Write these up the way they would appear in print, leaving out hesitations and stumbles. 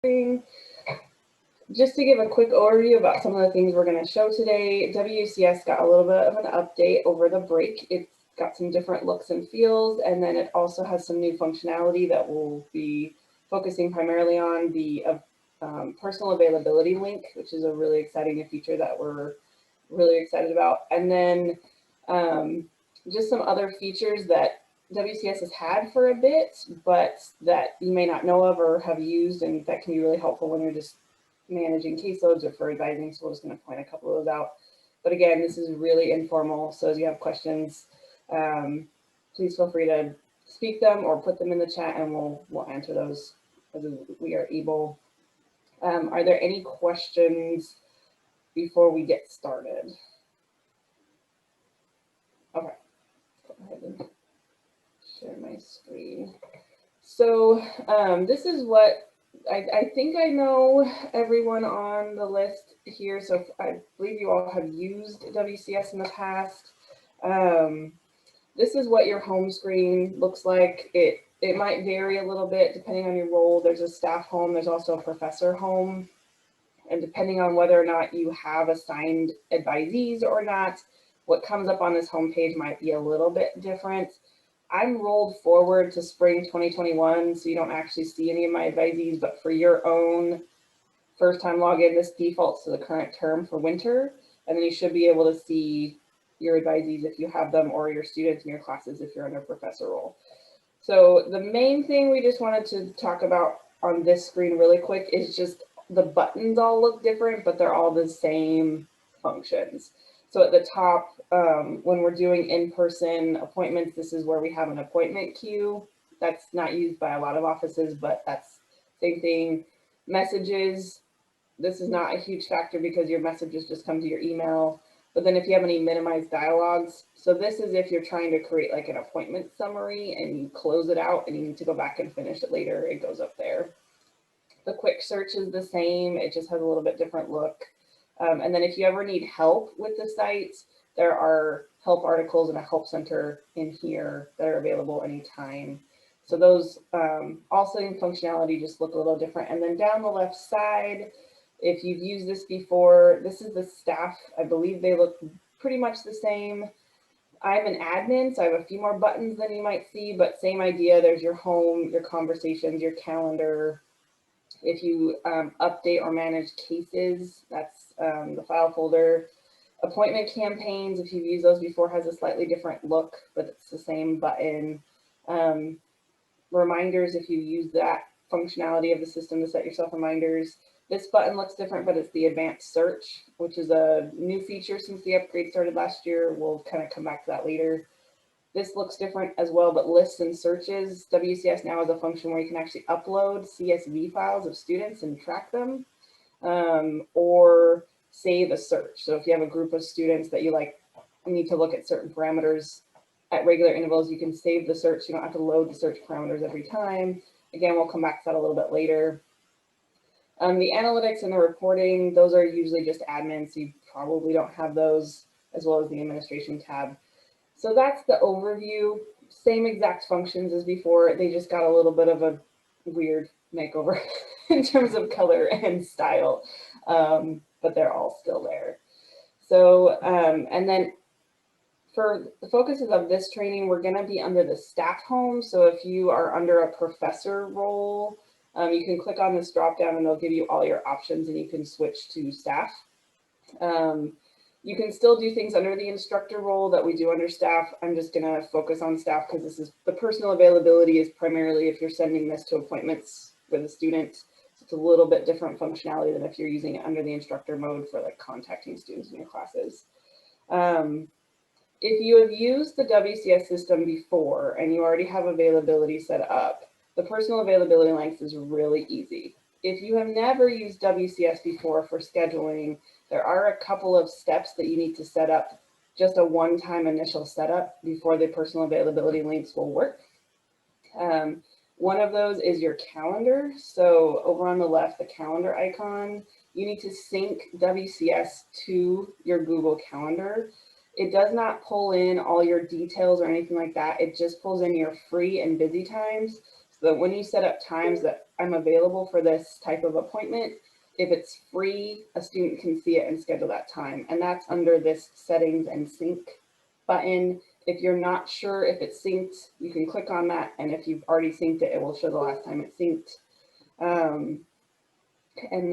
Just to give a quick overview about some of the things we're going to show today, WCS got a little bit of an update over the break. It's got some different looks and feels, and then it also has some new functionality that we'll be focusing primarily on, the personal availability link, which is a really exciting new feature that we're really excited about. And then just some other features that WCS has had for a bit, but that you may not know of or have used, and that can be really helpful when you're just managing caseloads or for advising. So we're just going to point a couple of those out. But again, this is really informal. So as you have questions, please feel free to speak them or put them in the chat, and we'll answer those as we are able. Are there any questions before we get started? Okay, go ahead and share my screen. So this is what I think I know everyone on the list here. So I believe you all have used WCS in the past. This is what your home screen looks like. It might vary a little bit depending on your role. There's a staff home, there's also a professor home. And depending on whether or not you have assigned advisees or not, what comes up on this homepage might be a little bit different. I'm rolled forward to spring 2021, so you don't actually see any of my advisees, but for your own first time login, this defaults to the current term for winter, and then you should be able to see your advisees if you have them, or your students in your classes if you're under professor role. So the main thing we just wanted to talk about on this screen really quick is just the buttons all look different, but they're all the same functions. So at the top, when we're doing in-person appointments, this is where we have an appointment queue. That's not used by a lot of offices, but that's same thing. Messages, this is not a huge factor because your messages just come to your email. But then if you have any minimized dialogues, so this is if you're trying to create like an appointment summary and you close it out and you need to go back and finish it later, it goes up there. The quick search is the same, it just has a little bit different look. And then if you ever need help with the site, there are help articles and a help center in here that are available anytime. So those also in functionality just look a little different. And then down the left side, if you've used this before, this is the staff. I believe they look pretty much the same. I'm an admin, so I have a few more buttons than you might see, but same idea. There's your home, your conversations, your calendar. If you update or manage cases, that's the file folder. Appointment campaigns, if you've used those before, has a slightly different look, but it's the same button. Reminders, if you use that functionality of the system to set yourself reminders. This button looks different, but it's the advanced search, which is a new feature since the upgrade started last year. We'll kind of come back to that later. This looks different as well, but lists and searches, WCS now has a function where you can actually upload CSV files of students and track them, or save a search. So if you have a group of students that you need to look at certain parameters at regular intervals, you can save the search. You don't have to load the search parameters every time. Again, we'll come back to that a little bit later. The analytics and the reporting, those are usually just admin, so you probably don't have those, as well as the administration tab. So that's the overview. Same exact functions as before. They just got a little bit of a weird makeover in terms of color and style, but they're all still there. So, and then for the focuses of this training, we're going to be under the staff home. So if you are under a professor role, you can click on this drop down and they'll give you all your options and you can switch to staff. You can still do things under the instructor role that we do under staff. I'm just going to focus on staff because this is the personal availability is primarily if you're sending this to appointments with a student. So it's a little bit different functionality than if you're using it under the instructor mode for like contacting students in your classes. If you have used the WCS system before and you already have availability set up, the personal availability length is really easy. If you have never used WCS before for scheduling, there are a couple of steps that you need to set up, just a one-time initial setup before the personal availability links will work. One of those is your calendar. So over on the left, the calendar icon, you need to sync WCS to your Google Calendar. It does not pull in all your details or anything like that. It just pulls in your free and busy times. that when you set up times that I'm available for this type of appointment, if it's free, a student can see it and schedule that time. And that's under this settings and sync button. If you're not sure if it's synced, you can click on that. And if you've already synced it, it will show the last time it's synced. And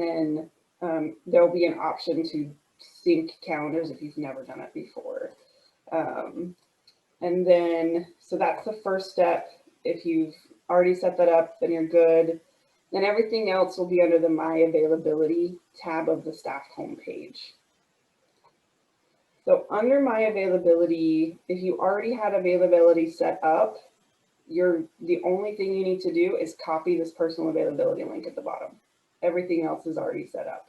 then there'll be an option to sync calendars if you've never done it before. And then, so that's the first step. If you've already set that up, then you're good. Then everything else will be under the My Availability tab of the staff homepage. So under My Availability, if you already had availability set up, the only thing you need to do is copy this personal availability link at the bottom. Everything else is already set up.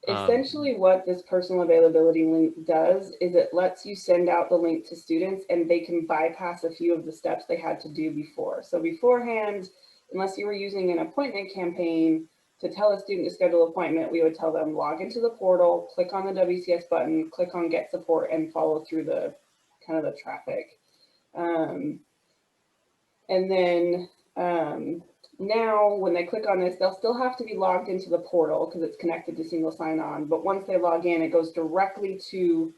Essentially what this personal availability link does is it lets you send out the link to students and they can bypass a few of the steps they had to do before. So beforehand, unless you were using an appointment campaign to tell a student to schedule an appointment, we would tell them log into the portal, click on the WCS button, click on get support, and follow through the kind of the traffic. And then now when they click on this, they'll still have to be logged into the portal because it's connected to single sign-on. But once they log in, it goes directly to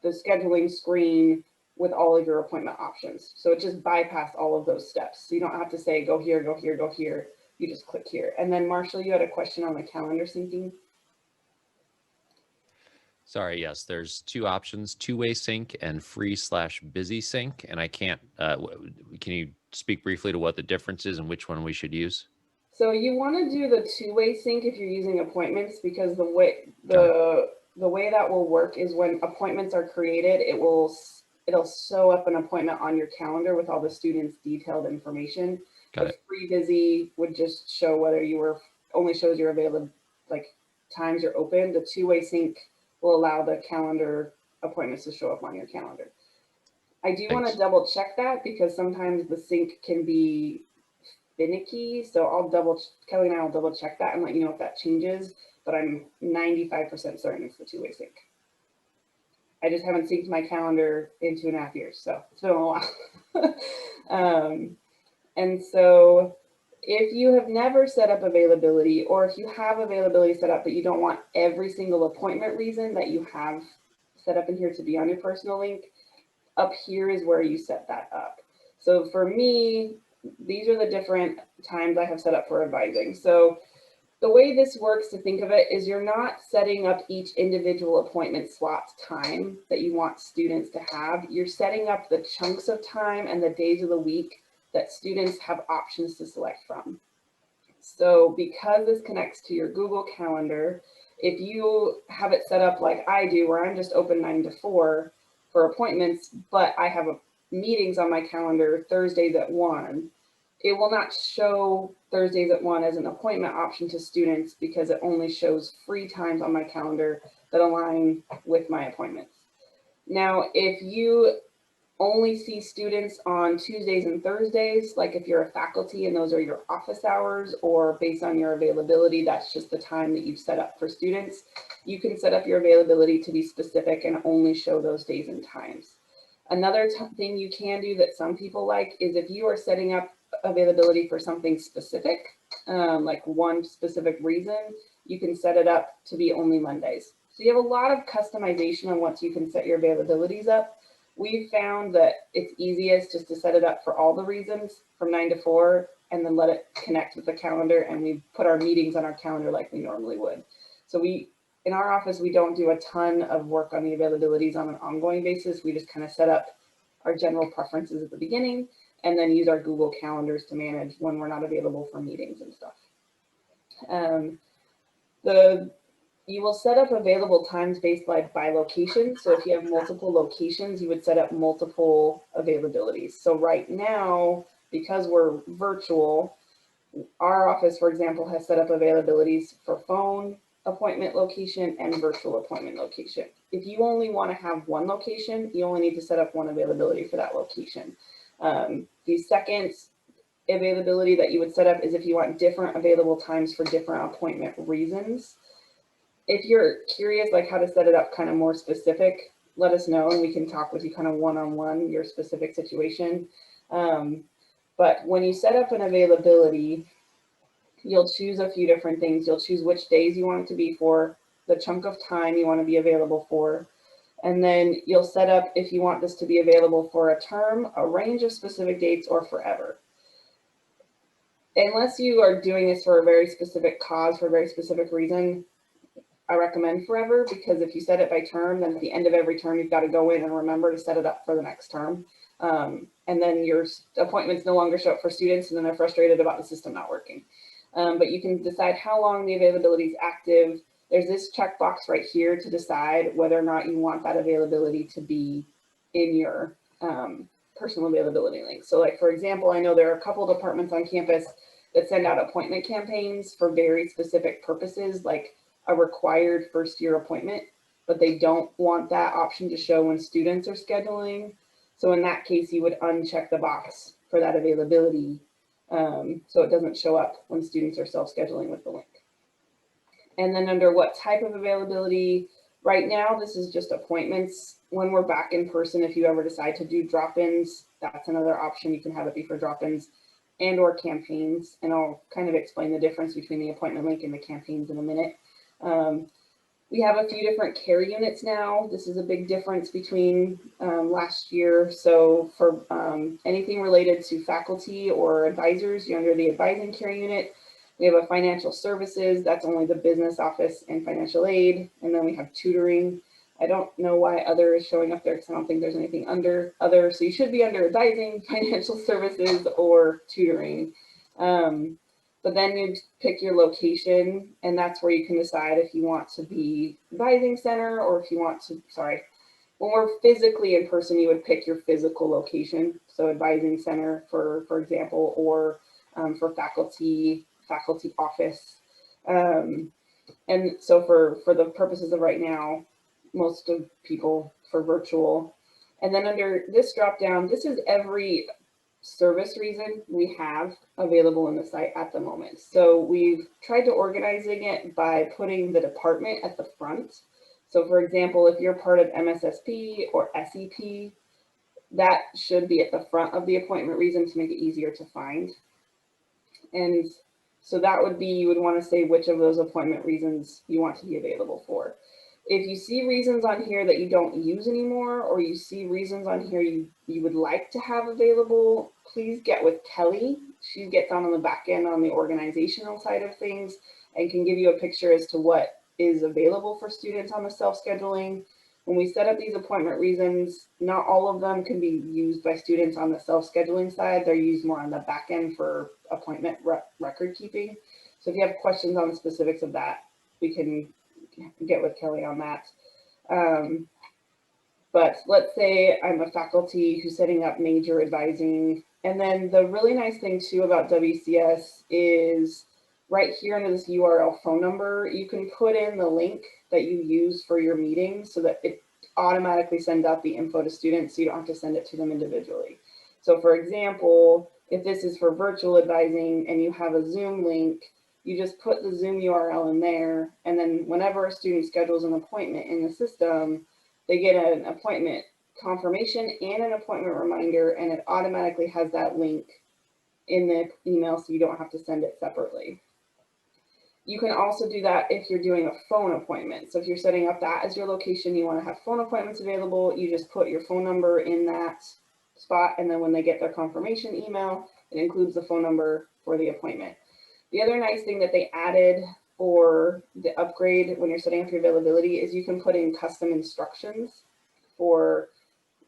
the scheduling screen with all of your appointment options. So it just bypassed all of those steps. So you don't have to say, go here, go here, go here. You just click here. And then Marshall, you had a question on the calendar syncing. Sorry, yes, there's two options, two-way sync and free/busy sync. And I can't, can you speak briefly to what the difference is and which one we should use? So you want to do the two-way sync if you're using appointments, because the way that will work is when appointments are created, it'll show up an appointment on your calendar with all the students' detailed information. The free busy would just show whether you were, only shows your available, like times you're open. The two-way sync will allow the calendar appointments to show up on your calendar. I do want to double check that because sometimes the sync can be finicky. So Kelly and I will double check that and let you know if that changes, but I'm 95% certain it's the two-way sync. I just haven't synced my calendar in 2.5 years, so it's been a while. And so if you have never set up availability, or if you have availability set up, but you don't want every single appointment reason that you have set up in here to be on your personal link, up here is where you set that up. So for me, these are the different times I have set up for advising. So the way this works, to think of it, is you're not setting up each individual appointment slot time that you want students to have. You're setting up the chunks of time and the days of the week that students have options to select from. So because this connects to your Google Calendar, if you have it set up like I do, where I'm just open 9 to 4 for appointments, but I have meetings on my calendar Thursdays at 1, it will not show Thursdays at 1 as an appointment option to students because it only shows free times on my calendar that align with my appointments. Now, if you only see students on Tuesdays and Thursdays, like if you're a faculty and those are your office hours, or based on your availability, that's just the time that you've set up for students, you can set up your availability to be specific and only show those days and times. Another thing you can do that some people like is if you are setting up availability for something specific, like one specific reason, you can set it up to be only Mondays. So you have a lot of customization on once you can set your availabilities up. We've found that it's easiest just to set it up for all the reasons from 9 to 4 and then let it connect with the calendar, and we put our meetings on our calendar like we normally would. So in our office, we don't do a ton of work on the availabilities on an ongoing basis. We just kind of set up our general preferences at the beginning and then use our Google calendars to manage when we're not available for meetings and stuff. You will set up available times based by location. So if you have multiple locations, you would set up multiple availabilities. So right now, because we're virtual, our office, for example, has set up availabilities for phone appointment location and virtual appointment location. If you only want to have one location, you only need to set up one availability for that location. The second availability that you would set up is if you want different available times for different appointment reasons. If you're curious like how to set it up kind of more specific, let us know and we can talk with you kind of one-on-one, your specific situation. But when you set up an availability, you'll choose a few different things. You'll choose which days you want it to be for, the chunk of time you want to be available for, and then you'll set up if you want this to be available for a term, a range of specific dates, or forever. Unless you are doing this for a very specific cause, for a very specific reason, I recommend forever, because if you set it by term, then at the end of every term, you've got to go in and remember to set it up for the next term. And then your appointments no longer show up for students, and then they're frustrated about the system not working. But you can decide how long the availability is active. There's this checkbox right here to decide whether or not you want that availability to be in your personal availability link. So like, for example, I know there are a couple departments on campus that send out appointment campaigns for very specific purposes, like a required first year appointment, but they don't want that option to show when students are scheduling. So in that case, you would uncheck the box for that availability, so it doesn't show up when students are self-scheduling with the link. And then under what type of availability, right now, this is just appointments. When we're back in person, if you ever decide to do drop-ins, that's another option. You can have it be for drop-ins and or campaigns. And I'll kind of explain the difference between the appointment link and the campaigns in a minute. We have a few different care units now. This is a big difference between last year. So for anything related to faculty or advisors, you're under the advising care unit. We have a financial services, that's only the business office and financial aid. And then we have tutoring. I don't know why other is showing up there because I don't think there's anything under other. So you should be under advising, financial services, or tutoring. But then you pick your location, and that's where you can decide if you want to be advising center or if you want to, when we're physically in person, you would pick your physical location. So advising center, for example, or for faculty office. And so for the purposes of right now, most of people for virtual. And then under this drop down, this is every service reason we have available in the site at the moment. So we've tried to organizing it by putting the department at the front. So for example, if you're part of MSSP or SEP, that should be at the front of the appointment reason to make it easier to find. And so that would be, you would want to say which of those appointment reasons you want to be available for. If you see reasons on here that you don't use anymore, or you see reasons on here you would like to have available, please get with Kelly. She gets on the back end on the organizational side of things and can give you a picture as to what is available for students on the self-scheduling. When we set up these appointment reasons, not all of them can be used by students on the self-scheduling side. They're used more on the back end for appointment record keeping. So if you have questions on the specifics of that, we can get with Kelly on that. But let's say I'm a faculty who's setting up major advising. And then the really nice thing too about WCS is right here under this URL phone number, you can put in the link that you use for your meeting so that it automatically sends out the info to students, so you don't have to send it to them individually. So for example, if this is for virtual advising and you have a Zoom link, you just put the Zoom URL in there, and then whenever a student schedules an appointment in the system, they get an appointment confirmation and an appointment reminder, and it automatically has that link in the email, so you don't have to send it separately. You can also do that if you're doing a phone appointment. So if you're setting up that as your location, you want to have phone appointments available, you just put your phone number in that spot, and then when they get their confirmation email, it includes the phone number for the appointment. The other nice thing that they added for the upgrade when you're setting up your availability is you can put in custom instructions for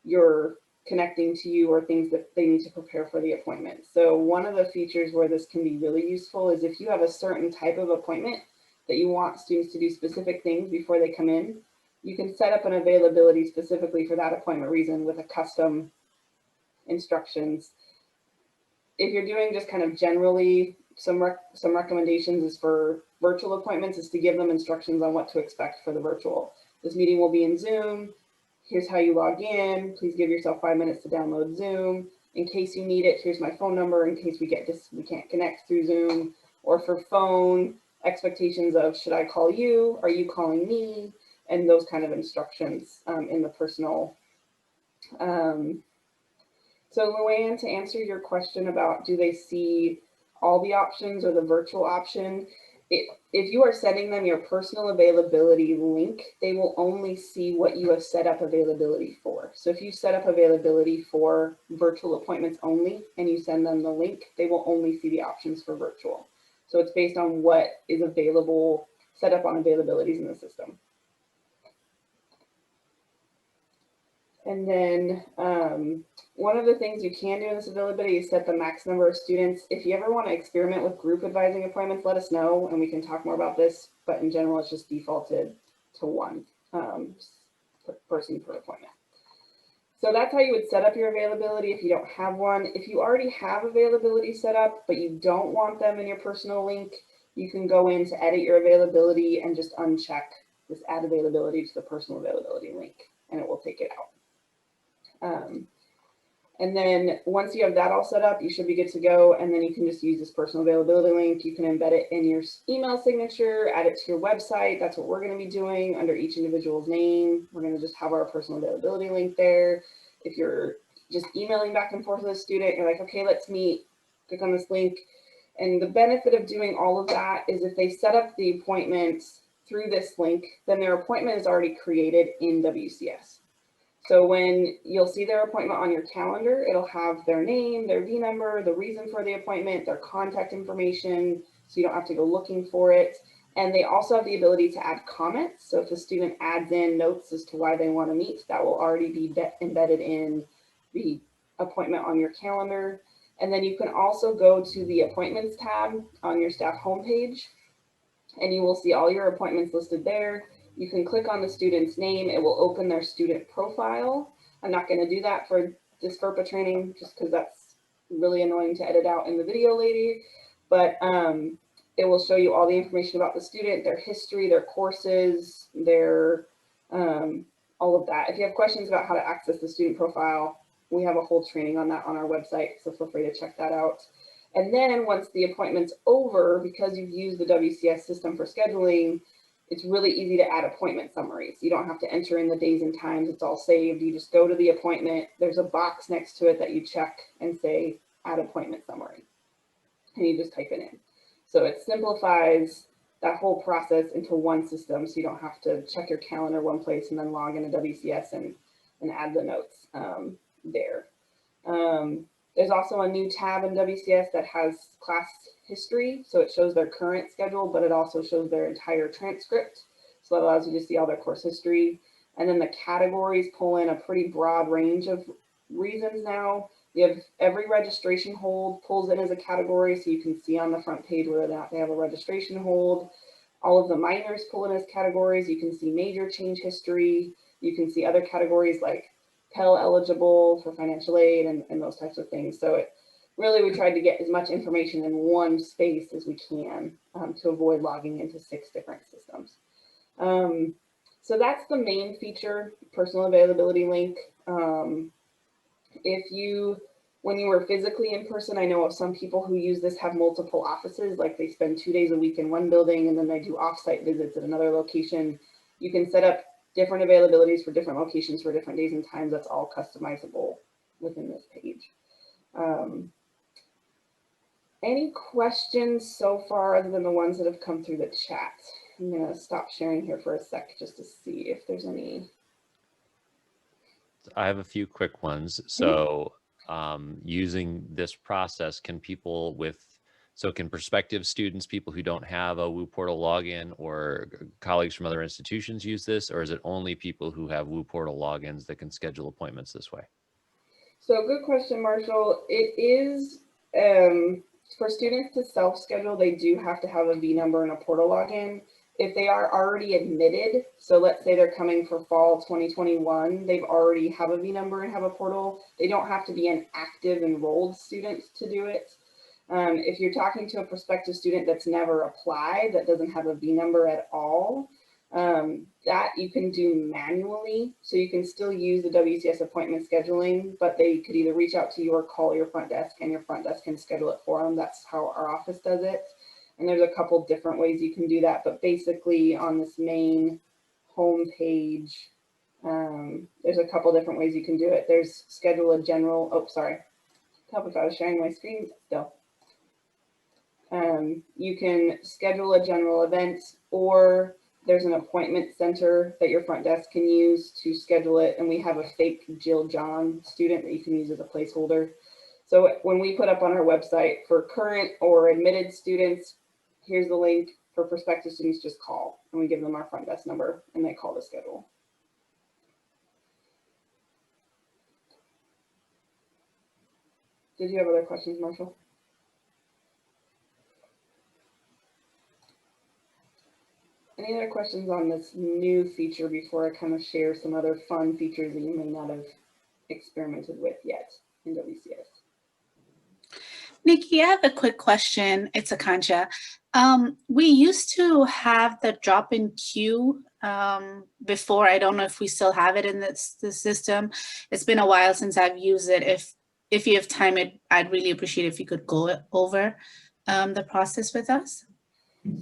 your connecting to you or things that they need to prepare for the appointment. So one of the features where this can be really useful is if you have a certain type of appointment that you want students to do specific things before they come in, you can set up an availability specifically for that appointment reason with a custom instructions. If you're doing just kind of generally, some recommendations is for virtual appointments is to give them instructions on what to expect for the virtual. This meeting will be in Zoom. Here's how you log in. Please give yourself 5 minutes to download Zoom. In case you need it, here's my phone number in case we can't connect through Zoom. Or for phone, expectations of should I call you? Are you calling me? And those kind of instructions in the personal. So Luann, to answer your question about do they see all the options or the virtual option, if you are sending them your personal availability link, they will only see what you have set up availability for. So if you set up availability for virtual appointments only and you send them the link, they will only see the options for virtual. So it's based on what is available, set up on availabilities in the system. And then one of the things you can do in this availability is set the max number of students. If you ever want to experiment with group advising appointments, let us know and we can talk more about this. But in general, it's just defaulted to one person per appointment. So that's how you would set up your availability if you don't have one. If you already have availability set up, but you don't want them in your personal link, you can go in to edit your availability and just uncheck this add availability to the personal availability link, and it will take it out. And then once you have that all set up, you should be good to go. And then you can just use this personal availability link. You can embed it in your email signature, add it to your website. That's what we're going to be doing under each individual's name. We're going to just have our personal availability link there. If you're just emailing back and forth with a student, you're like, okay, let's meet, click on this link. And the benefit of doing all of that is if they set up the appointment through this link, then their appointment is already created in WCS. So when you'll see their appointment on your calendar, it'll have their name, their V number, the reason for the appointment, their contact information, so you don't have to go looking for it. And they also have the ability to add comments. So if a student adds in notes as to why they want to meet, that will already be embedded in the appointment on your calendar. And then you can also go to the appointments tab on your staff homepage, and you will see all your appointments listed there. You can click on the student's name. It will open their student profile. I'm not going to do that for this FERPA training just because that's really annoying to edit out in the video later. But it will show you all the information about the student, their history, their courses, their all of that. If you have questions about how to access the student profile, we have a whole training on that on our website, so feel free to check that out. And then once the appointment's over, because you've used the WCS system for scheduling, it's really easy to add appointment summaries. You don't have to enter in the days and times. It's all saved. You just go to the appointment. There's a box next to it that you check and say, add appointment summary. And you just type it in. So it simplifies that whole process into one system. So you don't have to check your calendar one place and then log into WCS and add the notes there. There's also a new tab in WCS that has class history. So it shows their current schedule, but it also shows their entire transcript. So that allows you to see all their course history. And then the categories pull in a pretty broad range of reasons now. You have every registration hold pulls in as a category. So you can see on the front page whether or not they have a registration hold. All of the minors pull in as categories. You can see major change history. You can see other categories like Pell eligible for financial aid and those types of things. So it really, we tried to get as much information in one space as we can to avoid logging into 6 different systems. So that's the main feature, personal availability link. When you were physically in person, I know of some people who use this have multiple offices, like they spend 2 days a week in one building and then they do offsite visits at another location. You can set up different availabilities for different locations for different days and times. That's all customizable within this page. Any questions so far other than the ones that have come through the chat? I'm going to stop sharing here for a sec just to see if there's any. I have a few quick ones. So using this process, can prospective students, people who don't have a Woo Portal login, or colleagues from other institutions use this, or is it only people who have Woo Portal logins that can schedule appointments this way? So good question, Marshall. It is, for students to self-schedule, they do have to have a V number and a portal login. If they are already admitted, so let's say they're coming for fall 2021, they've already have a V number and have a portal. They don't have to be an active enrolled student to do it. If you're talking to a prospective student that's never applied, that doesn't have a V number at all, that you can do manually. So you can still use the WCS appointment scheduling, but they could either reach out to you or call your front desk, and your front desk can schedule it for them. That's how our office does it. And there's a couple different ways you can do that, but basically on this main home page, There's a couple different ways you can do it. There's schedule a general, oh, sorry. Help if I was sharing my screen still. You can schedule a general event, or there's an appointment center that your front desk can use to schedule it. And we have a fake Jill John student that you can use as a placeholder. So when we put up on our website for current or admitted students, here's the link. For prospective students, just call, and we give them our front desk number and they call to schedule. Did you have other questions, Marshall? Any other questions on this new feature before I kind of share some other fun features that you may not have experimented with yet in WCS? Nikki, I have a quick question. It's Akansha. We used to have the drop-in queue before. I don't know if we still have it in the system. It's been a while since I've used it. If you have time, I'd really appreciate if you could go over the process with us.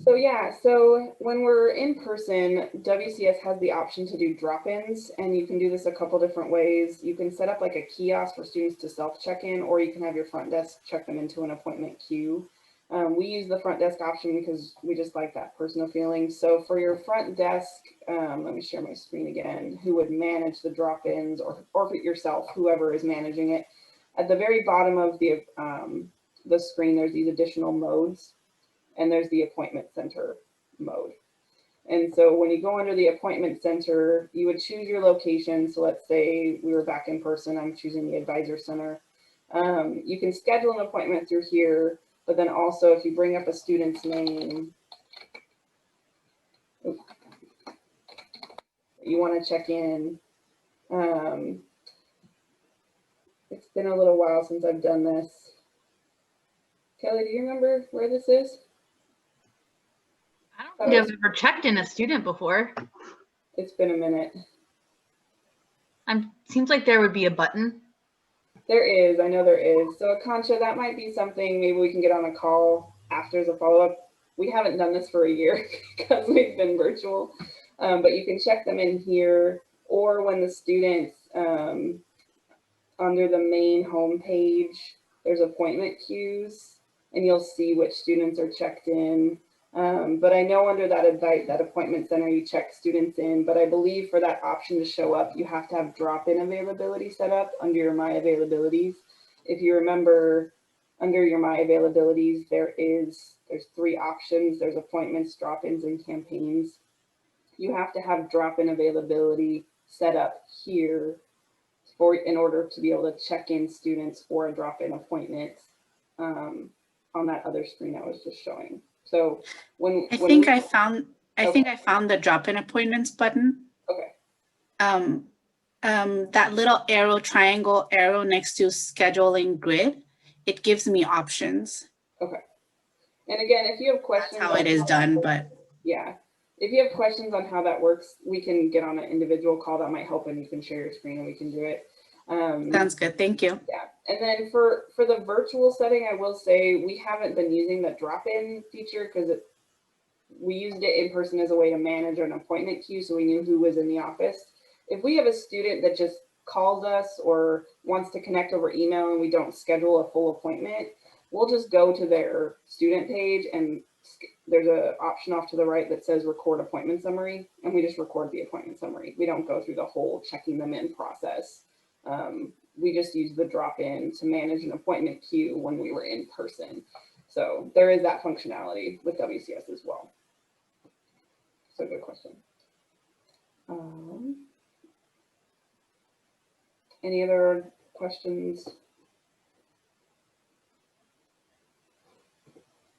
So yeah, so when we're in person, WCS has the option to do drop-ins, and you can do this a couple different ways. You can set up like a kiosk for students to self-check-in, or you can have your front desk check them into an appointment queue. We use the front desk option because we just like that personal feeling. So for your front desk, let me share my screen again, who would manage the drop-ins, or for yourself, whoever is managing it. At the very bottom of the screen, there's these additional modes. And there's the appointment center mode. And so when you go under the appointment center, you would choose your location. So let's say we were back in person, I'm choosing the advisor center. You can schedule an appointment through here, but then also if you bring up a student's name, you want to check in. It's been a little while since I've done this. Kelly, do you remember where this is? I don't think I've ever checked in a student before. It's been a minute. Seems like there would be a button. There is, I know there is. So Akansha, that might be something maybe we can get on a call after as a follow-up. We haven't done this for a year because we've been virtual, but you can check them in here, or when the students, under the main home page, there's appointment queues, and you'll see which students are checked in. But I know under that appointment center, you check students in, but I believe for that option to show up, you have to have drop-in availability set up under your My Availabilities. If you remember, under your My Availabilities, there's 3 options. There's appointments, drop-ins, and campaigns. You have to have drop-in availability set up here in order to be able to check in students for a drop-in appointment on that other screen I was just showing. So I think I found the drop-in appointments button. Okay. That little triangle arrow next to scheduling grid, it gives me options. Okay. And again, if you have questions, that's how it is done, but yeah. If you have questions on how that works, we can get on an individual call that might help, and you can share your screen and we can do it. Sounds good. Thank you. Yeah. And then for the virtual setting, I will say we haven't been using the drop-in feature because we used it in person as a way to manage an appointment queue, so we knew who was in the office. If we have a student that just calls us or wants to connect over email and we don't schedule a full appointment, we'll just go to their student page, and there's an option off to the right that says record appointment summary, and we just record the appointment summary. We don't go through the whole checking them in process. We just use the drop-in to manage an appointment queue when we were in person. So there is that functionality with WCS as well. So good question. Any other questions?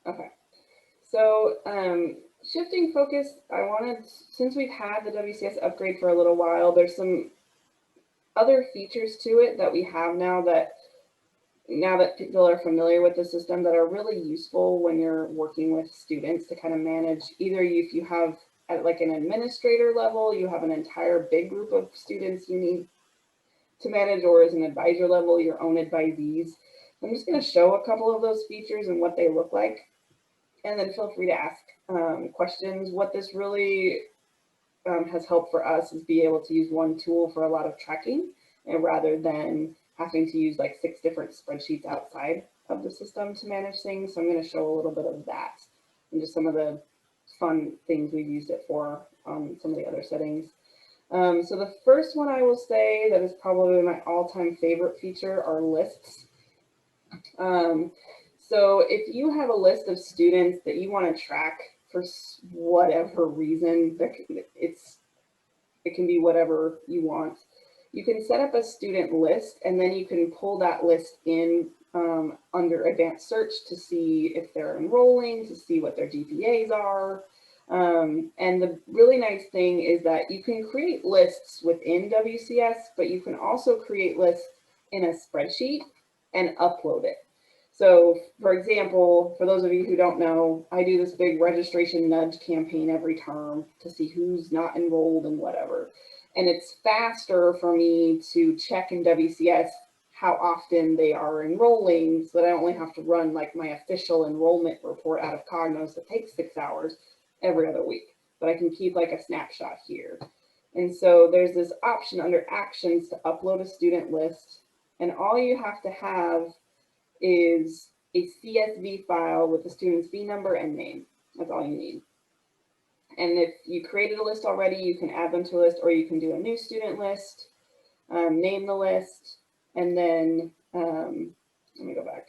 Okay. So shifting focus, since we've had the WCS upgrade for a little while, there's some other features to it that we have now that people are familiar with the system that are really useful when you're working with students to kind of manage. Either if you have at like an administrator level, you have an entire big group of students you need to manage, or as an advisor level, your own advisees. I'm just going to show a couple of those features and what they look like, and then feel free to ask questions. What this really has helped for us is be able to use one tool for a lot of tracking, and rather than having to use like 6 different spreadsheets outside of the system to manage things. So I'm going to show a little bit of that and just some of the fun things we've used it for on some of the other settings. So the first one I will say that is probably my all-time favorite feature are lists. So if you have a list of students that you want to track for whatever reason, it can be whatever you want. You can set up a student list, and then you can pull that list in under advanced search to see if they're enrolling, to see what their GPAs are. And the really nice thing is that you can create lists within WCS, but you can also create lists in a spreadsheet and upload it. So for example, for those of you who don't know, I do this big registration nudge campaign every term to see who's not enrolled and whatever. And it's faster for me to check in WCS how often they are enrolling so that I only have to run like my official enrollment report out of Cognos that takes 6 hours every other week, but I can keep like a snapshot here. And so there's this option under actions to upload a student list, and all you have to have is a CSV file with the student's V number and name. That's all you need. And if you created a list already, you can add them to a list, or you can do a new student list, name the list, and then let me go back.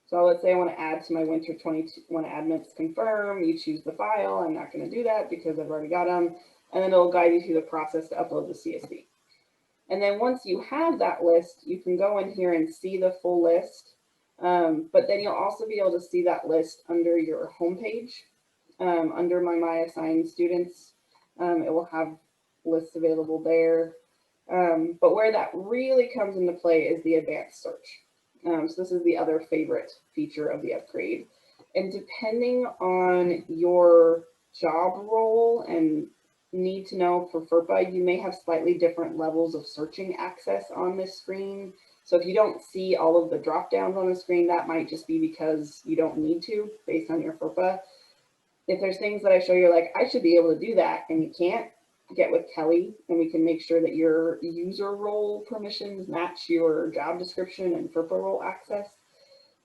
So let's say I want to add to my winter 22, want to add minutes confirm, you choose the file. I'm not going to do that because I've already got them. And then it'll guide you through the process to upload the CSV. And then once you have that list, you can go in here and see the full list. But then you'll also be able to see that list under your homepage, under my assigned students. It will have lists available there. But where that really comes into play is the advanced search. So this is the other favorite feature of the upgrade. And depending on your job role and need to know for FERPA, you may have slightly different levels of searching access on this screen. So if you don't see all of the drop downs on the screen, that might just be because you don't need to based on your FERPA. If there's things that I show you like, I should be able to do that and you can't, get with Kelly and we can make sure that your user role permissions match your job description and FERPA role access.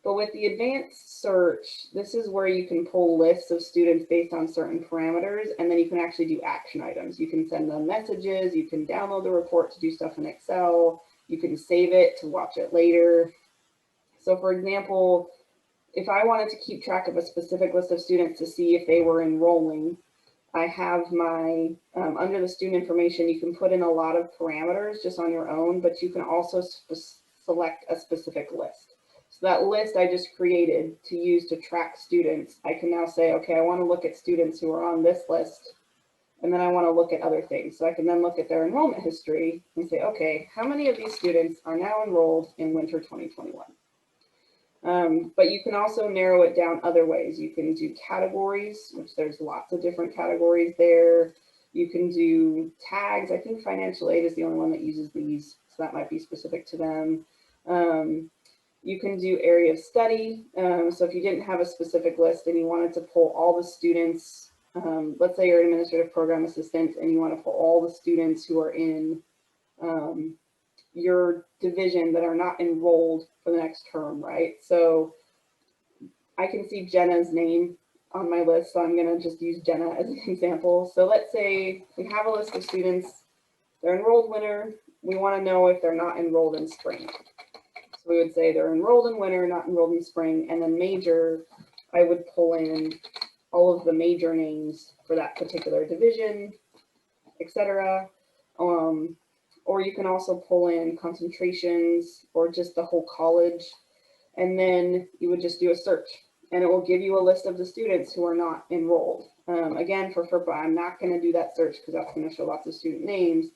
But with the advanced search, this is where you can pull lists of students based on certain parameters, and then you can actually do action items. You can send them messages, you can download the report to do stuff in Excel, you can save it to watch it later. So for example, if I wanted to keep track of a specific list of students to see if they were enrolling, I have my, under the student information, you can put in a lot of parameters just on your own, but you can also select a specific list. So that list I just created to use to track students, I can now say, okay, I want to look at students who are on this list, and then I want to look at other things. So I can then look at their enrollment history and say, okay, how many of these students are now enrolled in winter 2021? But you can also narrow it down other ways. You can do categories, which there's lots of different categories there. You can do tags. I think financial aid is the only one that uses these, so that might be specific to them. You can do area of study. So if you didn't have a specific list and you wanted to pull all the students, let's say you're an administrative program assistant and you want to pull all the students who are in your division that are not enrolled for the next term, right? So I can see Jenna's name on my list, so I'm going to just use Jenna as an example. So let's say we have a list of students, they're enrolled winter, we want to know if they're not enrolled in spring. So we would say they're enrolled in winter, not enrolled in spring, and then major, I would pull in all of the major names for that particular division, etc. Or you can also pull in concentrations or just the whole college. And then you would just do a search and it will give you a list of the students who are not enrolled. Again, for FERPA, I'm not going to do that search because that's going to show lots of student names.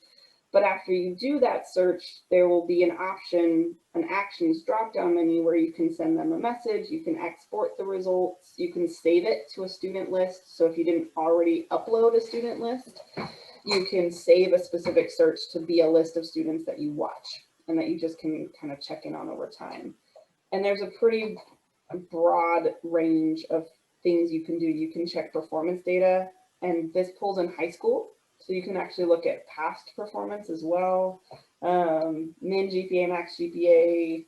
But after you do that search, there will be an option, an actions drop-down menu where you can send them a message, you can export the results, you can save it to a student list. So if you didn't already upload a student list, you can save a specific search to be a list of students that you watch and that you just can kind of check in on over time. And there's a pretty broad range of things you can do. You can check performance data and this pulls in high school. So you can actually look at past performance as well. Min GPA, max GPA.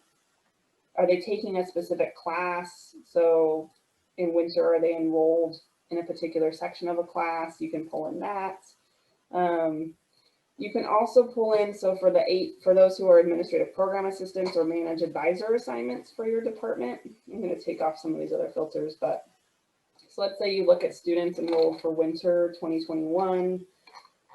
Are they taking a specific class? So in winter, are they enrolled in a particular section of a class? You can pull in that. You can also pull in, so for those who are administrative program assistants or manage advisor assignments for your department, I'm going to take off some of these other filters, but so let's say you look at students enrolled for winter 2021,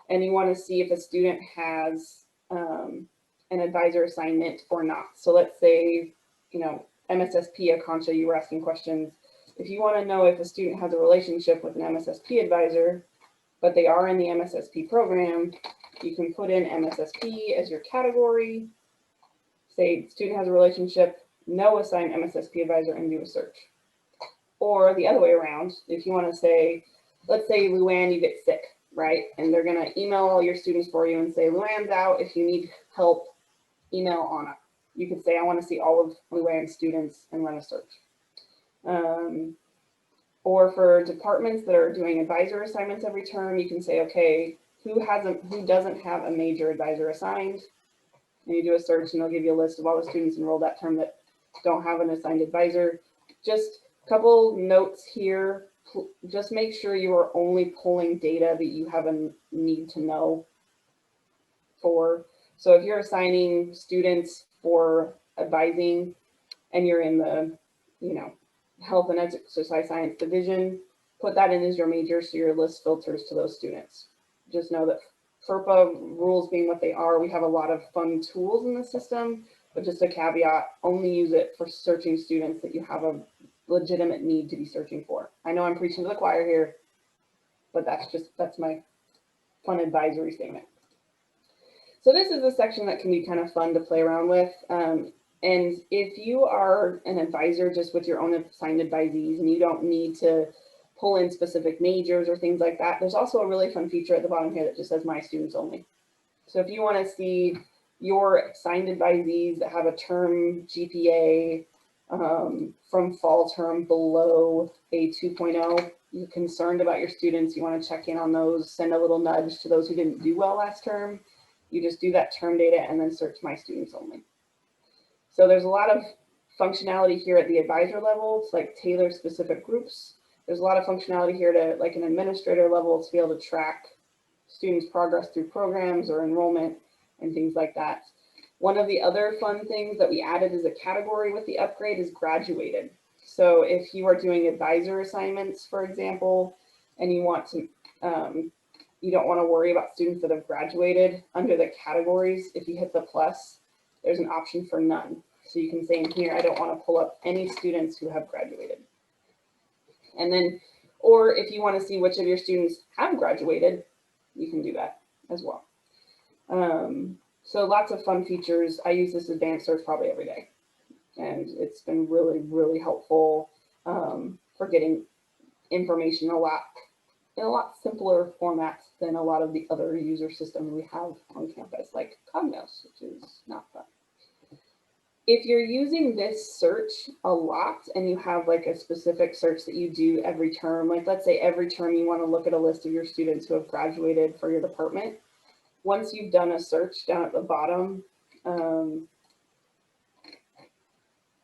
and you want to see if a student has an advisor assignment or not. So let's say, you know, MSSP, Akancha, you were asking questions. If you want to know if a student has a relationship with an MSSP advisor, but they are in the MSSP program, you can put in MSSP as your category, say student has a relationship, no assign MSSP advisor, and do a search. Or the other way around, if you want to say, let's say Luann, you get sick, right? And they're going to email all your students for you and say, Luann's out, if you need help, email Anna. You could say, I want to see all of Luann's students and run a search. Or for departments that are doing advisor assignments every term, you can say, okay, who doesn't have a major advisor assigned? And you do a search and they'll give you a list of all the students enrolled that term that don't have an assigned advisor. Just a couple notes here. Just make sure you are only pulling data that you have a need to know for. So if you're assigning students for advising and you're in the, you know, health and exercise science division, put that in as your major so your list filters to those students. Just know that FERPA rules being what they are, we have a lot of fun tools in the system, but just a caveat, only use it for searching students that you have a legitimate need to be searching for. I know I'm preaching to the choir here, but that's my fun advisory statement. So this is a section that can be kind of fun to play around with. And if you are an advisor just with your own assigned advisees and you don't need to pull in specific majors or things like that, there's also a really fun feature at the bottom here that just says My Students Only. So if you want to see your assigned advisees that have a term GPA from fall term below a 2.0, you're concerned about your students, you want to check in on those, send a little nudge to those who didn't do well last term, you just do that term data and then search My Students Only. So there's a lot of functionality here at the advisor level to like tailor specific groups. There's a lot of functionality here to like an administrator level to be able to track students' progress through programs or enrollment and things like that. One of the other fun things that we added as a category with the upgrade is graduated. So if you are doing advisor assignments, for example, and you want to, you don't want to worry about students that have graduated, under the categories, if you hit the plus, there's an option for none. So you can say in here, I don't want to pull up any students who have graduated. And then, or if you want to see which of your students have graduated, you can do that as well. So lots of fun features. I use this advanced search probably every day. And it's been really, really helpful for getting information in a lot simpler format than a lot of the other user systems we have on campus, like Cognos, which is not fun. If you're using this search a lot and you have like a specific search that you do every term, like let's say every term you want to look at a list of your students who have graduated for your department, once you've done a search down at the bottom,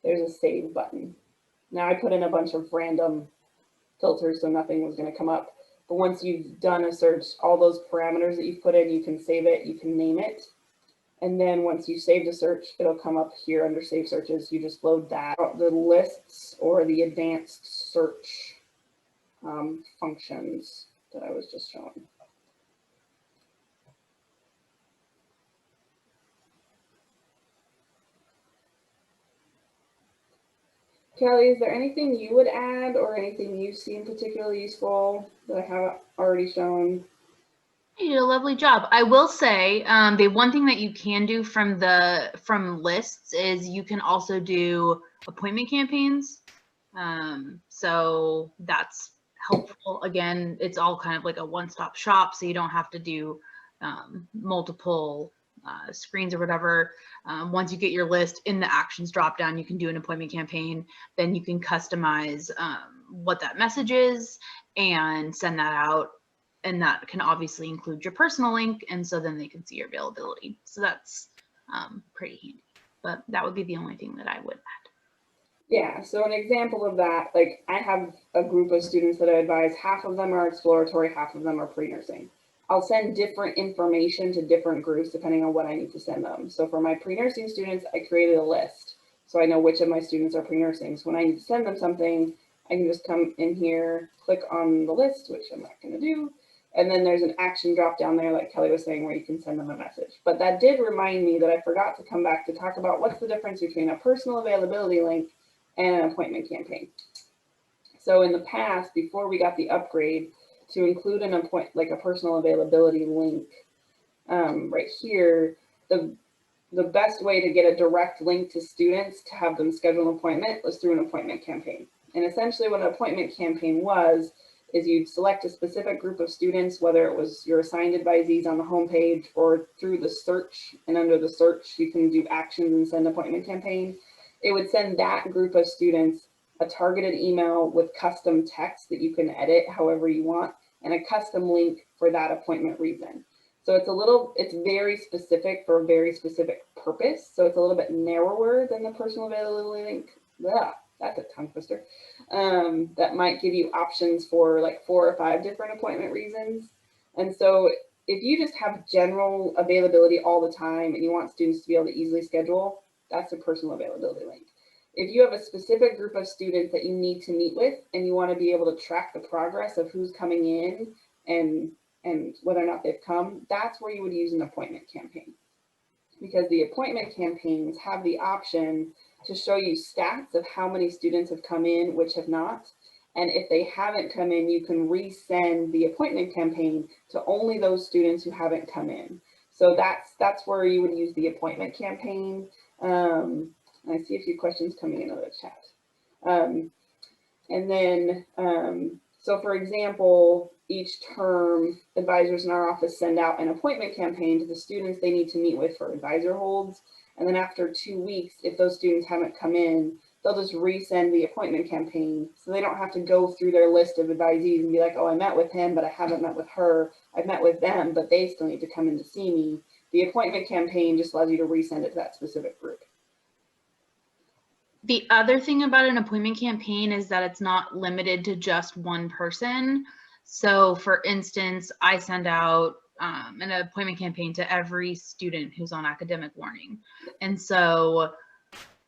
there's a save button. Now I put in a bunch of random filters so nothing was going to come up. But once you've done a search, all those parameters that you've put in, you can save it, you can name it. And then once you saved a search, it'll come up here under save searches. You just load that, the lists or the advanced search functions that I was just showing. Kelly, is there anything you would add or anything you seem particularly useful that I haven't already shown? You did a lovely job. I will say the one thing that you can do from lists is you can also do appointment campaigns. So that's helpful. Again, it's all kind of like a one-stop shop, so you don't have to do multiple screens or whatever. Once you get your list in the actions drop down, you can do an appointment campaign. Then you can customize what that message is and send that out. and that can obviously include your personal link, and so then they can see your availability. So that's pretty handy, but that would be the only thing that I would add. Yeah, so an example of that, like I have a group of students that I advise, half of them are exploratory, half of them are pre-nursing. I'll send different information to different groups depending on what I need to send them. So for my pre-nursing students, I created a list so I know which of my students are pre-nursing. So when I need to send them something, I can just come in here, click on the list, which I'm not going to do. And then there's an action drop down there, like Kelly was saying, where you can send them a message. But that did remind me that I forgot to come back to talk about what's the difference between a personal availability link and an appointment campaign. So in the past, before we got the upgrade to include an like a personal availability link, right here, the best way to get a direct link to students to have them schedule an appointment was through an appointment campaign. And essentially what an appointment campaign was, is you'd select a specific group of students, whether it was your assigned advisees on the homepage or through the search, and under the search, you can do actions and send appointment campaign. It would send that group of students a targeted email with custom text that you can edit however you want, and a custom link for that appointment reason. So it's very specific for a very specific purpose. So it's a little bit narrower than the personal availability link. Blah, that's a tongue twister. That might give you options for like 4 or 5 different appointment reasons. And so if you just have general availability all the time and you want students to be able to easily schedule, that's a personal availability link. If you have a specific group of students that you need to meet with and you want to be able to track the progress of who's coming in and whether or not they've come, that's where you would use an appointment campaign. Because the appointment campaigns have the option to show you stats of how many students have come in, which have not. And if they haven't come in, you can resend the appointment campaign to only those students who haven't come in. So that's where you would use the appointment campaign. I see a few questions coming into the chat. And then, so for example, each term, advisors in our office send out an appointment campaign to the students they need to meet with for advisor holds. And then after 2 weeks, if those students haven't come in, they'll just resend the appointment campaign. So they don't have to go through their list of advisees and be like, oh, I met with him, but I haven't met with her. I've met with them, but they still need to come in to see me. The appointment campaign just allows you to resend it to that specific group. The other thing about an appointment campaign is that it's not limited to just one person. So for instance, I send out an appointment campaign to every student who's on academic warning. And so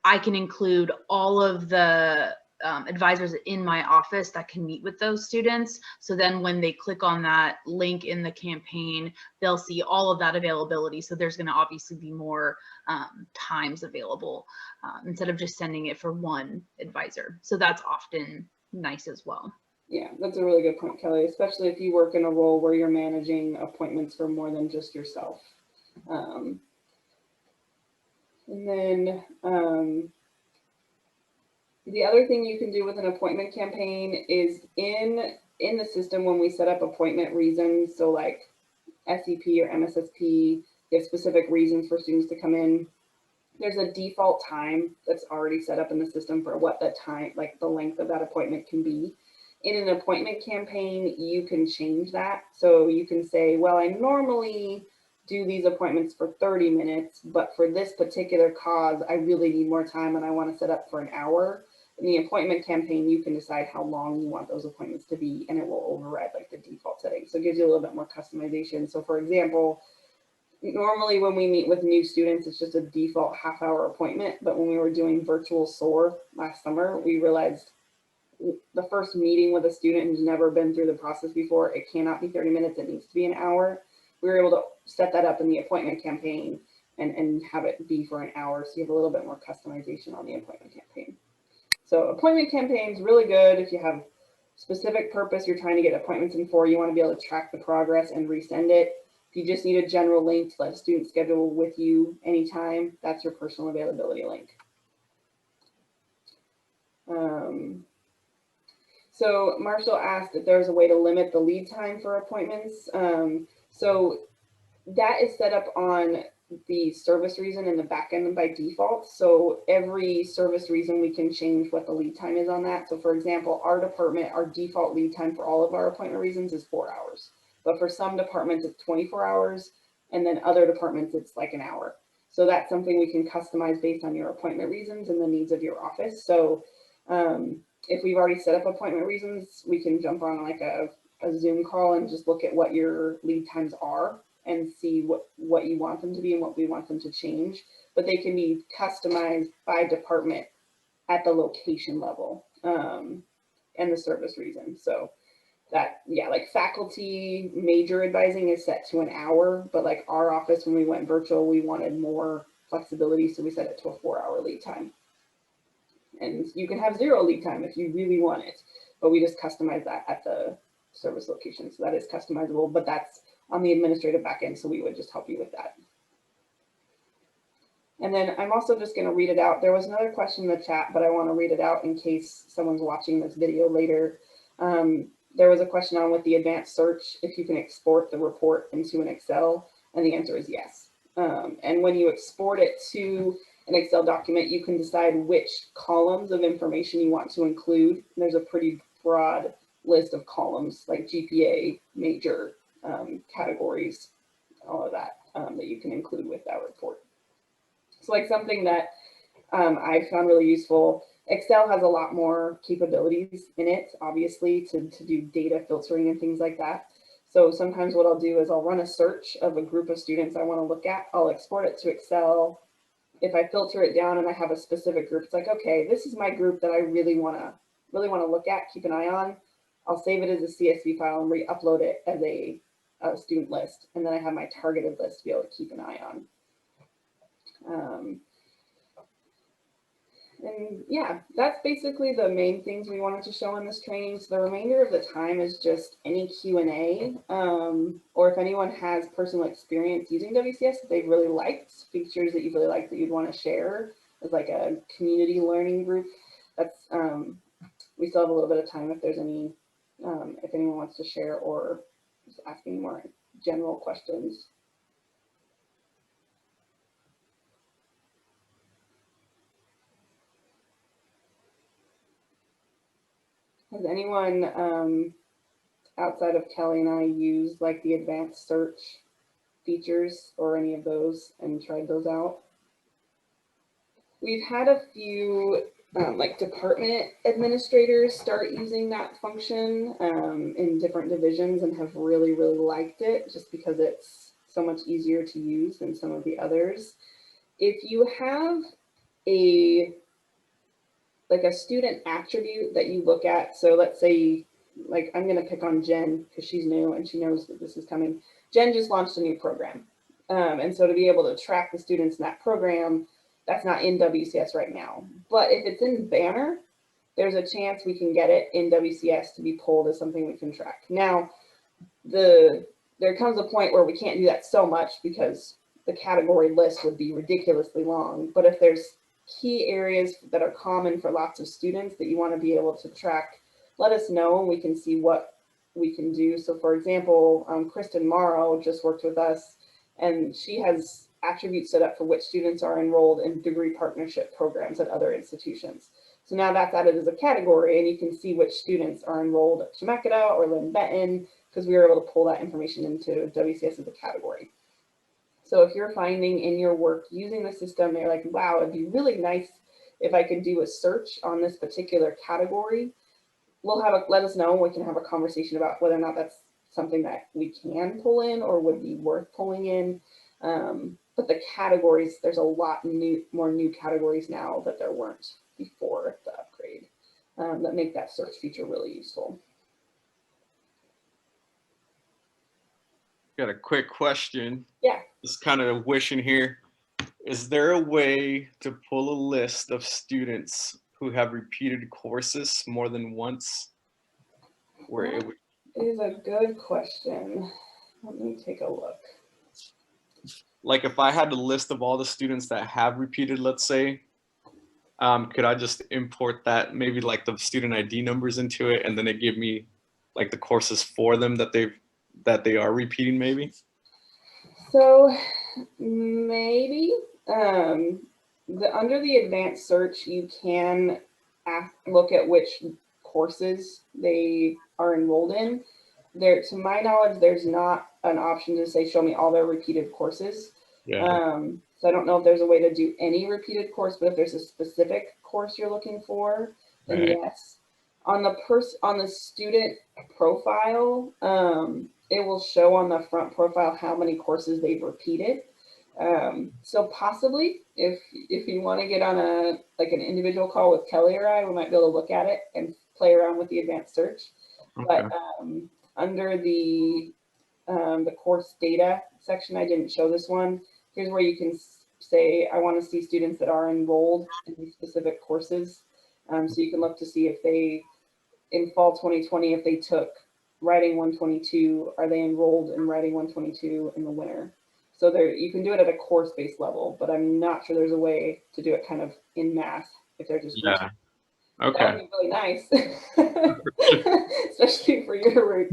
I can include all of the advisors in my office that can meet with those students. So then when they click on that link in the campaign, they'll see all of that availability. So there's going to obviously be more times available instead of just sending it for one advisor. So that's often nice as well. Yeah, that's a really good point, Kelly, especially if you work in a role where you're managing appointments for more than just yourself. And then the other thing you can do with an appointment campaign is in the system when we set up appointment reasons, so like SEP or MSSP, give specific reasons for students to come in. There's a default time that's already set up in the system for what that time, like the length of that appointment can be. In an appointment campaign, you can change that. So you can say, well, I normally do these appointments for 30 minutes, but for this particular cause, I really need more time and I want to set up for an hour. In the appointment campaign, you can decide how long you want those appointments to be, and it will override like the default setting. So it gives you a little bit more customization. So for example, normally when we meet with new students, it's just a default half-hour appointment. But when we were doing virtual SOAR last summer, we realized the first meeting with a student who's never been through the process before, it cannot be 30 minutes, it needs to be an hour. We were able to set that up in the appointment campaign and have it be for an hour. So you have a little bit more customization on the appointment campaign. So appointment campaigns really good if you have specific purpose you're trying to get appointments in for, you want to be able to track the progress and resend it. If you just need a general link to let a student schedule with you anytime, that's your personal availability link. So Marshall asked if there's a way to limit the lead time for appointments. So that is set up on the service reason in the back end by default. So every service reason we can change what the lead time is on that. So for example, our department, our default lead time for all of our appointment reasons is 4 hours. but for some departments it's 24 hours, and then other departments it's like an hour. So that's something we can customize based on your appointment reasons and the needs of your office. So if we've already set up appointment reasons, we can jump on like a Zoom call and just look at what your lead times are and see what you want them to be and what we want them to change. But they can be customized by department at the location level and the service reason. So that, yeah, like faculty major advising is set to an hour, but like our office, when we went virtual, we wanted more flexibility. So we set it to a 4-hour lead time. And you can have 0 lead time if you really want it, but we just customize that at the service location. So that is customizable, but that's on the administrative backend. So we would just help you with that. And then I'm also just going to read it out. There was another question in the chat, but I want to read it out in case someone's watching this video later. There was a question on with the advanced search, if you can export the report into an Excel, and the answer is yes. And when you export it to an Excel document, you can decide which columns of information you want to include. There's a pretty broad list of columns like GPA, major, categories, all of that that you can include with that report. So like something that I found really useful, Excel has a lot more capabilities in it, obviously, to do data filtering and things like that. So sometimes what I'll do is I'll run a search of a group of students I want to look at. I'll export it to Excel. If I filter it down and I have a specific group, it's like, okay, this is my group that I really want to look at, keep an eye on. I'll save it as a CSV file and re-upload it as a student list. And then I have my targeted list to be able to keep an eye on. And yeah, that's basically the main things we wanted to show in this training. So the remainder of the time is just any Q&A, or if anyone has personal experience using WCS that they've really liked, features that you really like that you'd want to share as like a community learning group. That's we still have a little bit of time if there's any, if anyone wants to share or just ask any more general questions. Has anyone outside of Kelly and I used like the advanced search features or any of those and tried those out? We've had a few like department administrators start using that function in different divisions and have really, really liked it just because it's so much easier to use than some of the others. If you have like a student attribute that you look at, so let's say, like I'm gonna pick on Jen because she's new and she knows that this is coming. Jen just launched a new program. And so to be able to track the students in that program, that's not in WCS right now. But if it's in Banner, there's a chance we can get it in WCS to be pulled as something we can track. Now, there comes a point where we can't do that so much because the category list would be ridiculously long. But if there's key areas that are common for lots of students that you want to be able to track, let us know and we can see what we can do. So for example, Kristen Morrow just worked with us and she has attributes set up for which students are enrolled in degree partnership programs at other institutions. So now that's added as a category and you can see which students are enrolled at Chemeketa or Lynn Benton because we were able to pull that information into WCS as a category. So if you're finding in your work using the system, you're like, wow, it'd be really nice if I could do a search on this particular category, let us know. We can have a conversation about whether or not that's something that we can pull in or would be worth pulling in. But the categories, there's a lot more new categories now that there weren't before the upgrade that make that search feature really useful. Got a quick question. Yeah. Just kind of wishing here. Is there a way to pull a list of students who have repeated courses more than once? Where it would... Is a good question. Let me take a look. Like if I had a list of all the students that have repeated, let's say, could I just import that, maybe like the student ID numbers into it, and then it give me like the courses for them that they are repeating maybe? So maybe under the advanced search, you can look at which courses they are enrolled in. there, to my knowledge, there's not an option to say, show me all their repeated courses. Yeah. So I don't know if there's a way to do any repeated course, but if there's a specific course you're looking for, then Right. yes. On the student profile, it will show on the front profile how many courses they've repeated. So possibly if you want to get on an individual call with Kelly or I, we might be able to look at it and play around with the advanced search. Okay. But under the course data section, I didn't show this one. Here's where you can say, I want to see students that are enrolled in these specific courses. So you can look to see if they, in fall 2020, if they took Writing 122, are they enrolled in Writing 122 in the winter? So there, you can do it at a course-based level, but I'm not sure there's a way to do it kind of in math if they're just Yeah. that would Okay. be really nice, especially for your work.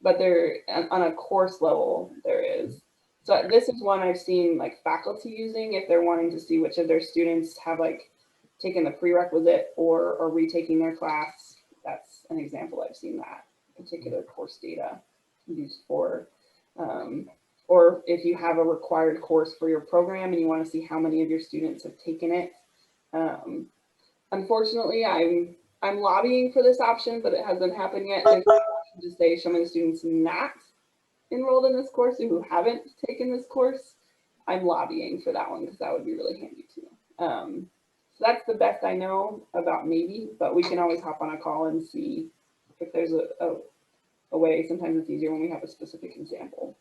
But there, on a course level, there is. So this is one I've seen like faculty using if they're wanting to see which of their students have like taken the prerequisite or are retaking their class. That's an example I've seen that particular course data used for. Or if you have a required course for your program and you want to see how many of your students have taken it. Unfortunately, I'm lobbying for this option, but it hasn't happened yet. There's no option to say, show me the students not enrolled in this course or who haven't taken this course. I'm lobbying for that one because that would be really handy too. So that's the best I know about maybe, but we can always hop on a call and see if there's a way. Sometimes it's easier when we have a specific example.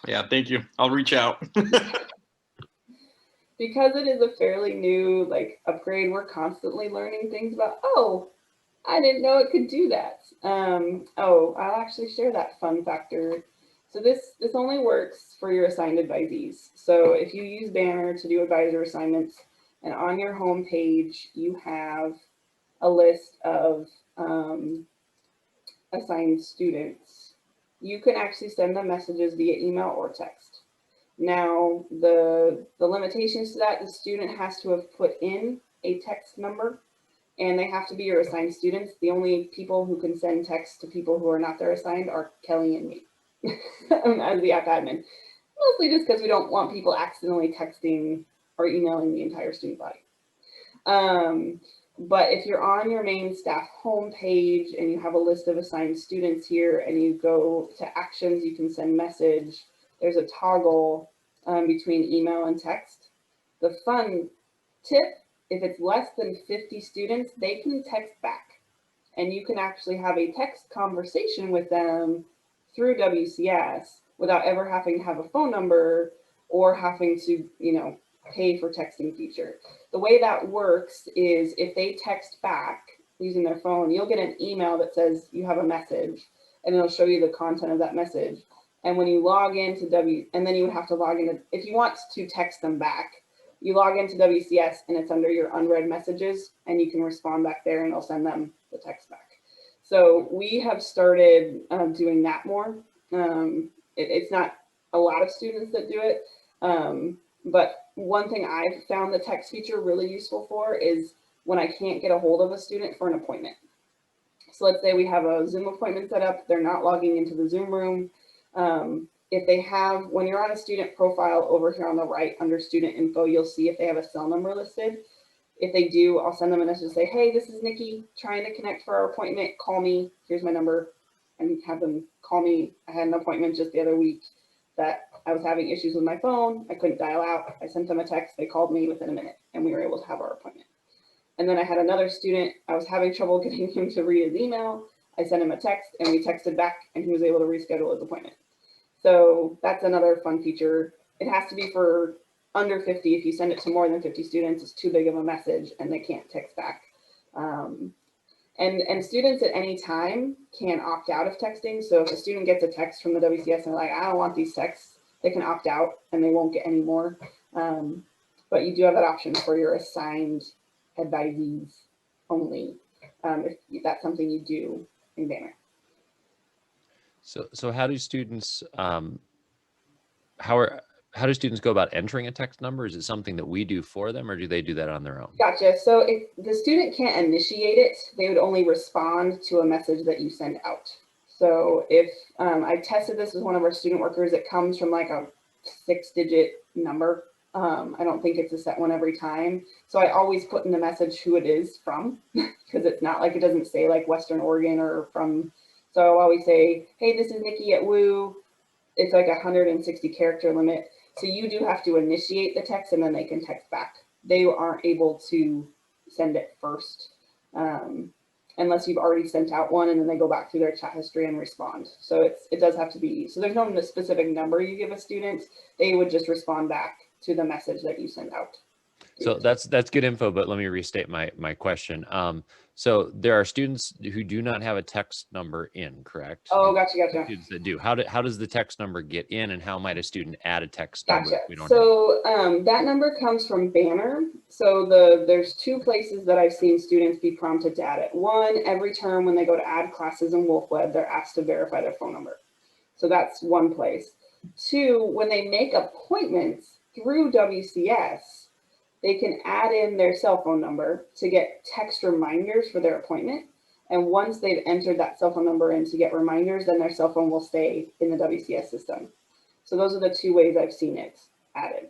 Yeah, thank you. I'll reach out. Because it is a fairly new upgrade, we're constantly learning things about, oh, I didn't know it could do that. Oh, I'll actually share that fun factor. So this only works for your assigned advisees. So if you use Banner to do advisor assignments, and on your home page, you have a list of assigned students, you can actually send them messages via email or text. Now, the limitations to that, the student has to have put in a text number and they have to be your assigned students. The only people who can send text to people who are not their assigned are Kelly and me as the app admin. Mostly just because we don't want people accidentally texting or emailing the entire student body. But if you're on your main staff homepage and you have a list of assigned students here and you go to actions, you can send message. There's a toggle between email and text. The fun tip, if it's less than 50 students, they can text back. And you can actually have a text conversation with them through WCS without ever having to have a phone number or having to, pay for texting feature. The way that works is if they text back using their phone, you'll get an email that says you have a message and it'll show you the content of that message. And when you log into and then you would have to log in, if you want to text them back, you log into WCS and it's under your unread messages and you can respond back there and it'll send them the text back. So we have started doing that more. It's not a lot of students that do it, but one thing I've found the text feature really useful for is when I can't get a hold of a student for an appointment. So let's say we have a Zoom appointment set up, they're not logging into the Zoom room. If they have, when you're on a student profile over here on the right under student info, you'll see if they have a cell number listed. If they do, I'll send them a message to say, hey, this is Nikki trying to connect for our appointment. Call me. Here's my number. And have them call me. I had an appointment just the other week that I was having issues with my phone. I couldn't dial out. I sent them a text. They called me within a minute and we were able to have our appointment. And then I had another student. I was having trouble getting him to read his email. I sent him a text and we texted back and he was able to reschedule his appointment. So that's another fun feature. It has to be for under 50. If you send it to more than 50 students, it's too big of a message and they can't text back. And students at any time can opt out of texting. So if a student gets a text from the WCS and they're like, I don't want these texts, they can opt out and they won't get any more. But you do have that option for your assigned advisees only, if that's something you do in Banner. So how do students, how are how do students go about entering a text number? Is it something that we do for them, or do they do that on their own? Gotcha. So if the student can't initiate it, they would only respond to a message that you send out. So if I tested this with one of our student workers, it comes from like a 6-digit number. I don't think it's a set one every time. So I always put in the message who it is from, because it's not like, it doesn't say like Western Oregon or from. So I'll always say, hey, this is Nikki at WU. It's like 160 character limit. So you do have to initiate the text and then they can text back. They aren't able to send it first unless you've already sent out one, and then they go back through their chat history and respond. So it does have to be, so there's no specific number you give a student. They would just respond back to the message that you send out. So that's good info, but let me restate my question. So there are students who do not have a text number in, correct? Oh, gotcha. Students that do. How does the text number get in, and how might a student add a text number? Gotcha. If we don't So that number comes from Banner. So there's 2 places that I've seen students be prompted to add it. One, every term when they go to add classes in Wolf Web, they're asked to verify their phone number. So that's one place. 2, when they make appointments through WCS, they can add in their cell phone number to get text reminders for their appointment. And once they've entered that cell phone number in to get reminders, then their cell phone will stay in the WCS system. So those are the 2 ways I've seen it added.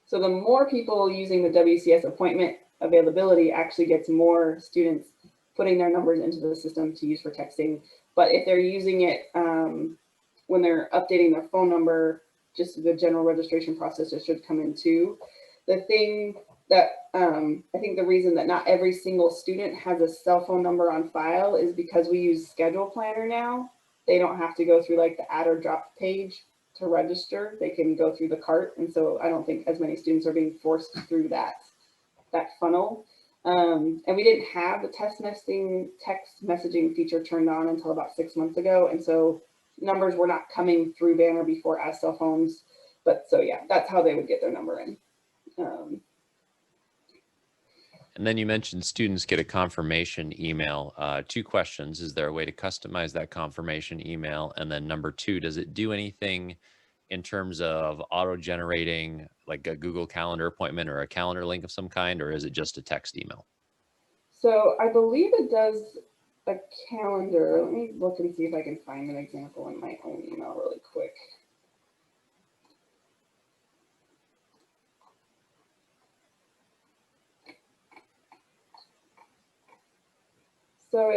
So the more people using the WCS appointment availability actually gets more students putting their numbers into the system to use for texting. But if they're using it when they're updating their phone number, just the general registration process should come in too. The thing that I think the reason that not every single student has a cell phone number on file is because we use Schedule Planner now. They don't have to go through like the add or drop page to register. They can go through the cart. And so I don't think as many students are being forced through that funnel. And we didn't have the text messaging feature turned on until about 6 months ago. And so numbers were not coming through Banner before as cell phones. But so yeah, that's how they would get their number in. And then you mentioned students get a confirmation email. 2 questions. Is there a way to customize that confirmation email? And then number 2, does it do anything in terms of auto-generating like a Google Calendar appointment or a calendar link of some kind, or is it just a text email? So I believe it does a calendar. Let me look and see if I can find an example in my own email really quick. So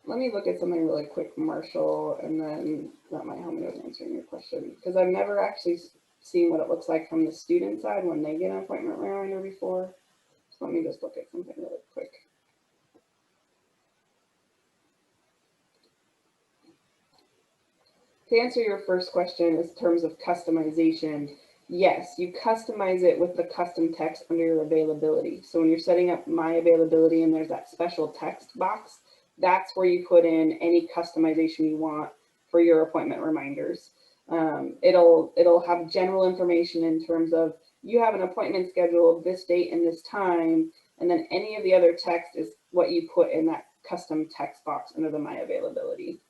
let me look at something really quick, Marshall, and then that might help me with answering your question, because I've never actually seen what it looks like from the student side when they get an appointment reminder before. So let me just look at something really quick. To answer your first question in terms of customization, yes, you customize it with the custom text under your availability. So when you're setting up my availability and there's that special text box, that's where you put in any customization you want for your appointment reminders. It'll have general information in terms of you have an appointment scheduled this date and this time, and then any of the other text is what you put in that custom text box under the my availability.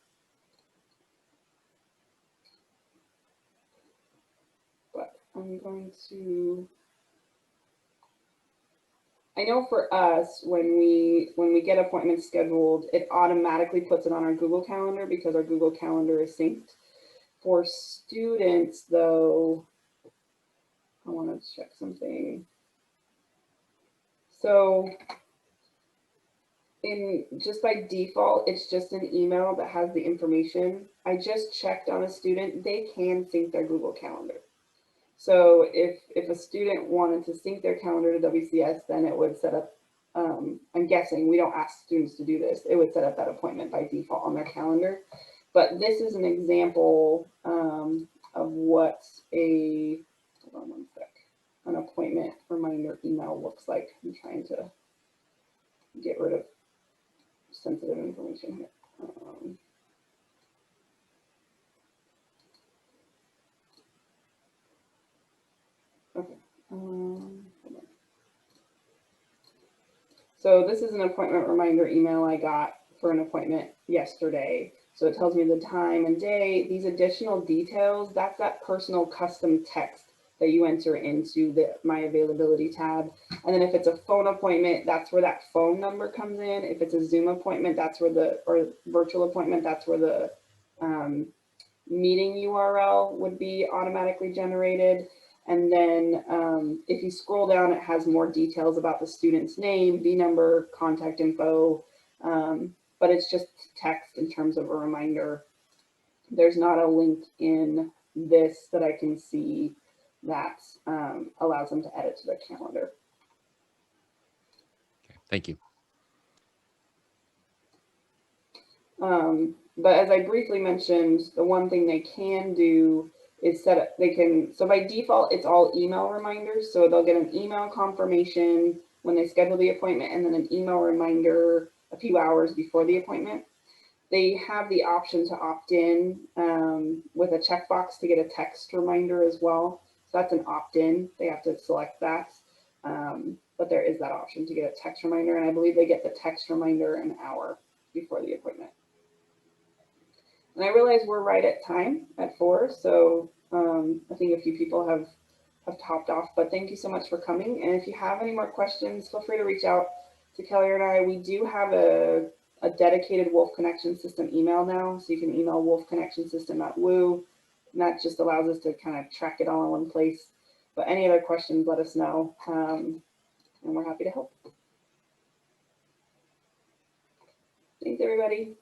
But I'm going to, I know for us, when we get appointments scheduled, it automatically puts it on our Google Calendar because our Google Calendar is synced. For students, though, I want to check something. So just by default, it's just an email that has the information. I just checked on a student, they can sync their Google Calendar. So if a student wanted to sync their calendar to WCS, then it would set up, I'm guessing, we don't ask students to do this, it would set up that appointment by default on their calendar. But this is an example of what hold on one sec, an appointment reminder email looks like. I'm trying to get rid of sensitive information here. Okay. So this is an appointment reminder email I got for an appointment yesterday. So it tells me the time and day. These additional details, that's that personal custom text that you enter into the My Availability tab. And then if it's a phone appointment, that's where that phone number comes in. If it's a Zoom appointment, that's where or virtual appointment, that's where the meeting URL would be automatically generated. And then if you scroll down, it has more details about the student's name, V number, contact info, but it's just text in terms of a reminder. There's not a link in this that I can see that allows them to edit to their calendar. Okay, thank you. But as I briefly mentioned, the one thing they can do is set up, so by default, it's all email reminders. So they'll get an email confirmation when they schedule the appointment and then an email reminder a few hours before the appointment. They have the option to opt in with a checkbox to get a text reminder as well. So that's an opt-in. They have to select that. But there is that option to get a text reminder. And I believe they get the text reminder an hour before the appointment. And I realize we're right at time at 4. So I think a few people have topped off, but thank you so much for coming. And if you have any more questions, feel free to reach out to Kelly or I. We do have a dedicated Wolf Connection System email now. So you can email wolfconnectionsystem@woo, and that just allows us to kind of track it all in one place. But any other questions, let us know. And we're happy to help. Thanks, everybody.